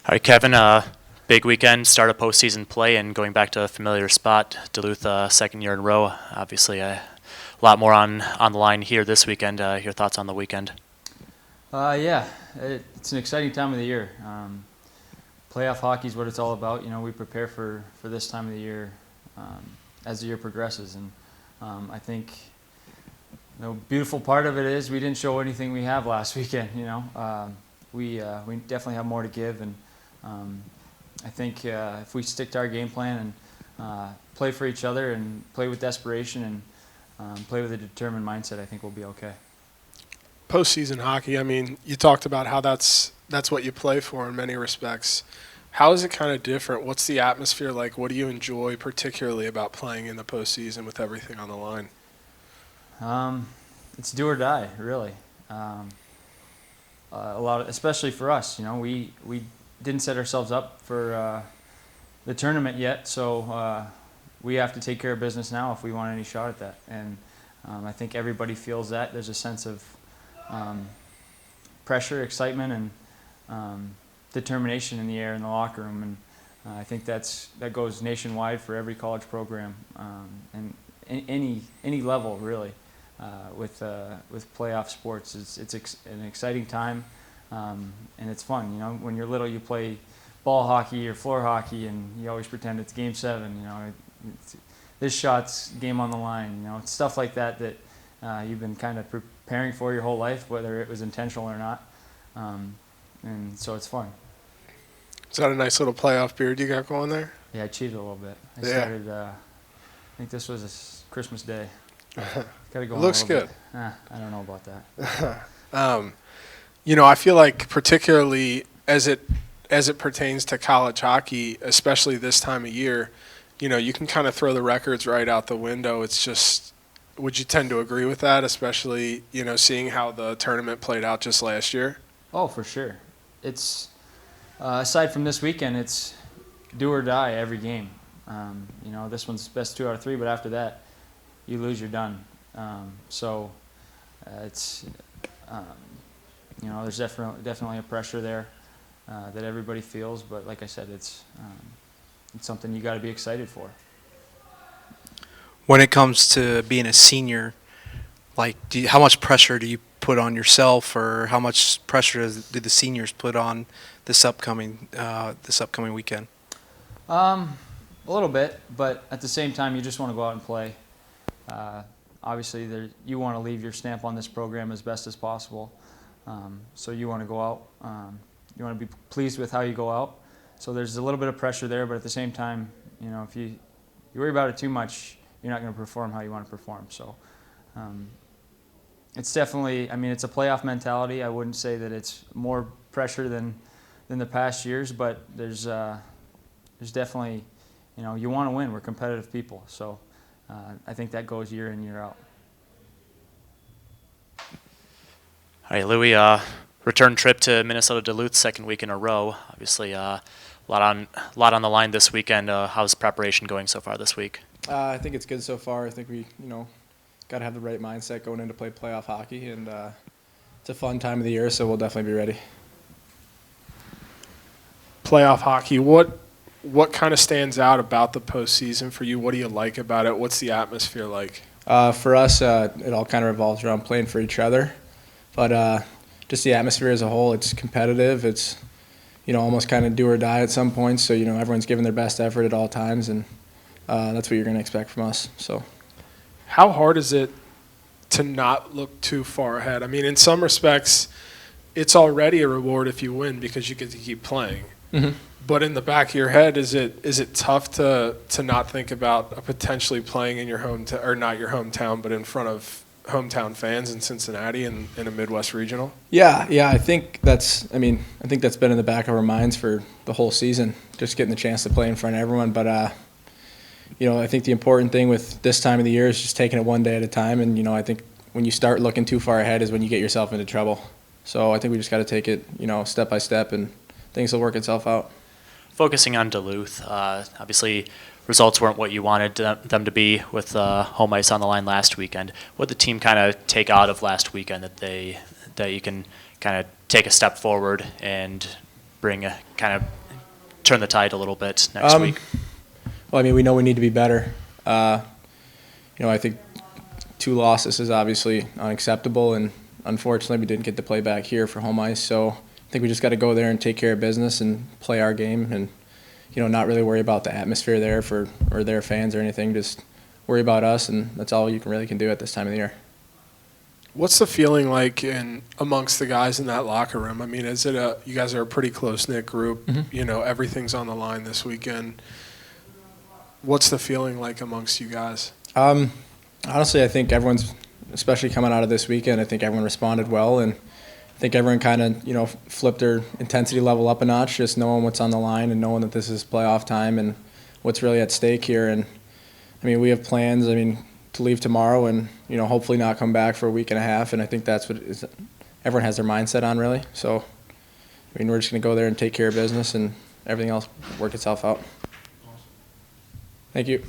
All right, Kevin, big weekend, start of postseason play and going back to a familiar spot, Duluth, second year in a row. Obviously, a lot more on the line here this weekend. Your thoughts on the weekend? Yeah, it's an exciting time of the year. Playoff hockey is what it's all about. You know, we prepare for this time of the year as the year progresses, and I think the beautiful part of it is we didn't show anything we have last weekend. You know, we definitely have more to give, and I think if we stick to our game plan and play for each other and play with desperation and play with a determined mindset, I think we'll be okay. Postseason hockey, I mean, you talked about how that's what you play for in many respects. How is it kind of different? What's the atmosphere like? What do you enjoy particularly about playing in the postseason with everything on the line? It's do or die, really. Especially for us, you know, we didn't set ourselves up for the tournament yet, so we have to take care of business now if we want any shot at that. And I think everybody feels that. There's a sense of pressure, excitement, and determination in the air in the locker room, and I think that goes nationwide for every college program and any level really. With playoff sports, it's an exciting time, and it's fun. You know, when you're little, you play ball hockey or floor hockey, and you always pretend it's Game 7. You know, this shot's game on the line. You know, it's stuff like that you've been kind of preparing for your whole life, whether it was intentional or not, and so it's fun. Is that a nice little playoff beard you got going there? Yeah, I cheated a little bit. I started. I think this was Christmas Day. Gotta go. It looks good. I don't know about that. You know, I feel like particularly as it pertains to college hockey, especially this time of year, you know, you can kind of throw the records right out the window. It's just, would you tend to agree with that, especially, you know, seeing how the tournament played out just last year? Oh, for sure. It's aside from this weekend, it's do or die every game. You know, this one's best 2 out of 3, but after that, you lose, you're done. So it's you know, there's definitely a pressure there that everybody feels, but like I said, it's something you got to be excited for. When it comes to being a senior, like, how much pressure do you put on yourself, or how much pressure do the seniors put on this upcoming weekend? A little bit, but at the same time, you just want to go out and play. Obviously, you want to leave your stamp on this program as best as possible. So you want to go out. You want to be pleased with how you go out. So there's a little bit of pressure there, but at the same time, you know, if you worry about it too much, you're not going to perform how you want to perform. So it's definitely, I mean, it's a playoff mentality. I wouldn't say that it's more pressure than the past years, but there's definitely, you know, you want to win. We're competitive people, so. I think that goes year in, year out. All right, Louis, return trip to Minnesota Duluth, second week in a row. Obviously, a lot on the line this weekend. How's preparation going so far this week? I think it's good so far. I think we, got to have the right mindset going in to play playoff hockey, and it's a fun time of the year, so we'll definitely be ready. Playoff hockey, what kind of stands out about the postseason for you? What do you like about it? What's the atmosphere like? For us, it all kind of revolves around playing for each other. But just the atmosphere as a whole, it's competitive. It's, almost kind of do or die at some points. So, everyone's giving their best effort at all times, and that's what you're going to expect from us. So, how hard is it to not look too far ahead? I mean, in some respects, it's already a reward if you win because you get to keep playing. Mm-hmm. But in the back of your head, is it tough to not think about potentially playing in your hometown, or not your hometown, but in front of hometown fans in Cincinnati and in a Midwest regional? Yeah. I think that's been in the back of our minds for the whole season, just getting the chance to play in front of everyone. But I think the important thing with this time of the year is just taking it one day at a time. And I think when you start looking too far ahead is when you get yourself into trouble. So I think we just got to take it, step by step, and things will work itself out. Focusing on Duluth, obviously results weren't what you wanted them to be with home ice on the line last weekend. What did the team kind of take out of last weekend that you can kind of take a step forward and kind of turn the tide a little bit next week? Well, I mean, we know we need to be better. I think 2 losses is obviously unacceptable, and unfortunately we didn't get to play back here for home ice. So I think we just got to go there and take care of business and play our game, and not really worry about the atmosphere there or their fans or anything. Just worry about us, and that's all you can do at this time of the year. What's the feeling like amongst the guys in that locker room? I mean, you guys are a pretty close-knit group. Mm-hmm. Everything's on the line this weekend. What's the feeling like amongst you guys? Honestly, I think everyone's, especially coming out of this weekend, I think everyone responded well, and I think everyone kind of, flipped their intensity level up a notch, just knowing what's on the line and knowing that this is playoff time and what's really at stake here. And, I mean, we have plans, to leave tomorrow and, hopefully not come back for a week and a half, and I think that's what everyone has their mindset on, really. So, we're just going to go there and take care of business, and everything else work itself out. Thank you.